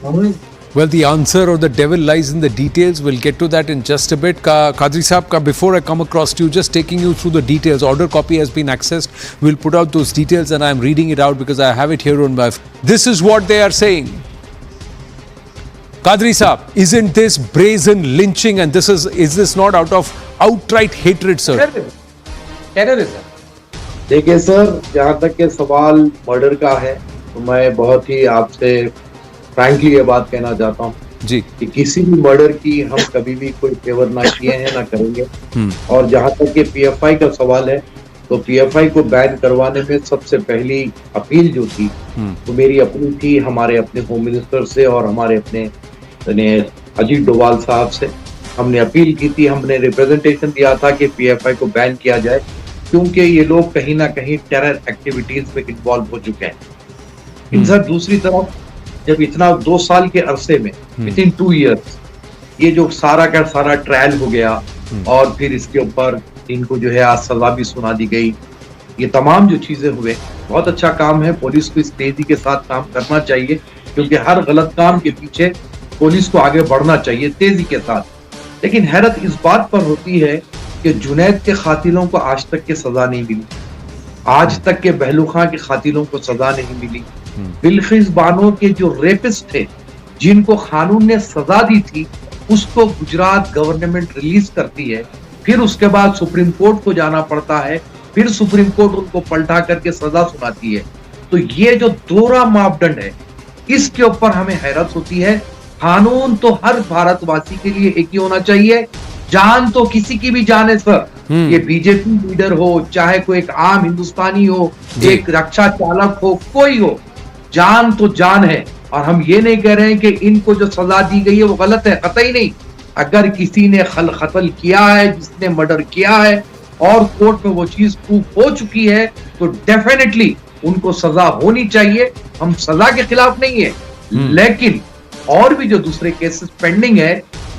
Well, the answer or the devil lies in the details. We'll get to that in just a bit. Qadri Saab, before I come across to you, just taking you through the details. Order copy has been accessed. We'll put out those details and I'm reading it out because I have it here on my... This is what they are saying. Qadri Saab, isn't this brazen lynching and is this not out of outright hatred, sir? Terrorism. देखिए sir, जहाँ तक के सवाल murder का है तो मैं बहुत ही आपसे फ्रैंकली ये बात कहना चाहता हूँ जी कि किसी भी मर्डर की हम कभी भी कोई फेवर ना किए हैं ना करेंगे। और जहाँ तक के पीएफआई का सवाल है तो पीएफआई को बैन करवाने में सबसे पहली अपील जो थी तो मेरी अपनी थी हमारे अपने होम मिनिस्टर से और हमारे अपने अजीत डोभाल साहब से। हमने अपील की थी, हमने रिप्रेजेंटेशन दिया था कि पीएफआई को बैन किया जाए क्योंकि ये लोग कहीं ना कहीं टेरर एक्टिविटीज में इन्वॉल्व हो चुके हैं। इन सर दूसरी तरफ जब इतना 2 साल के अरसे में विद इन 2 इयर्स ये जो सारा का सारा ट्रायल हो गया और फिर इसके ऊपर इनको जो है आज सजा भी सुना दी गई, ये तमाम जो चीजें हुए बहुत अच्छा काम है। पुलिस को इस तेजी के साथ काम करना चाहिए क्योंकि हर गलत काम के पीछे पुलिस को आगे बढ़ना चाहिए तेजी के साथ। लेकिन हैरत इस बात पर होती है कि जुनैद के कातिलों को आज तक के सजा नहीं मिली, आज तक के बहलू खां के कातिलों को सजा नहीं मिली, बिल्किस बानो के जो रेपिस्ट थे जिनको कानून ने सजा दी थी उसको गुजरात गवर्नमेंट रिलीज करती है, फिर उसके बाद सुप्रीम कोर्ट को जाना पड़ता है, फिर सुप्रीम कोर्ट उनको पलटा करके सजा सुनाती है। तो ये जो दोहरा मापदंड है इसके ऊपर हमें हैरत होती है। कानून तो हर भारतवासी के लिए एक ही होना चाहिए, जान तो किसी की भी जान है सर, ये बीजेपी लीडर हो चाहे कोई एक आम हिंदुस्तानी हो, एक रक्षा चालक हो, कोई हो, जान तो जान है। और हम ये नहीं कह रहे हैं कि इनको जो सजा दी गई है वो गलत है, कतई नहीं। अगर किसी ने कत्ल किया है, जिसने मर्डर किया है और कोर्ट में वो चीज प्रूफ हो चुकी है तो डेफिनेटली उनको सजा होनी चाहिए। हम सजा के खिलाफ नहीं है, लेकिन और भी जो दूसरे केसेस पेंडिंग है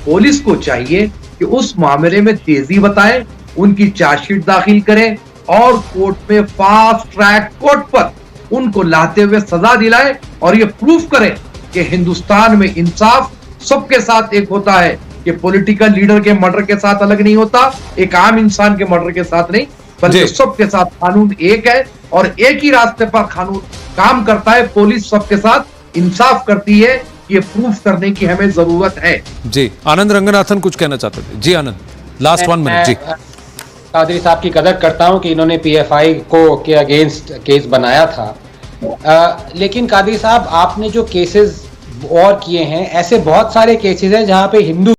पुलिस को चाहिए कि उस मामले में तेजी बताएं, उनकी चार्जशीट दाखिल करें और कोर्ट में फास्ट ट्रैक कोर्ट पर उनको लाते हुए सजा दिलाएं और ये प्रूफ करें कि हिंदुस्तान में इंसाफ सबके साथ एक होता है, कि पॉलिटिकल लीडर के मर्डर के साथ अलग नहीं होता, एक आम इंसान के मर्डर के साथ नहीं, बल्कि सबके साथ कानून एक है और एक ही रास्ते पर कानून काम करता है। पुलिस सबके साथ इंसाफ करती है, ये प्रूफ करने की हमें जरूरत है। जी आनंद रंगनाथन कुछ कहना चाहते थे। जी आनंद, लास्ट 1 मिनट। जी कादरी साहब की कदर करता हूं कि इन्होंने पीएफआई को के अगेंस्ट केस बनाया था, लेकिन कादरी साहब आपने जो केसेस और किए हैं ऐसे बहुत सारे केसेस हैं जहां पे हिंदू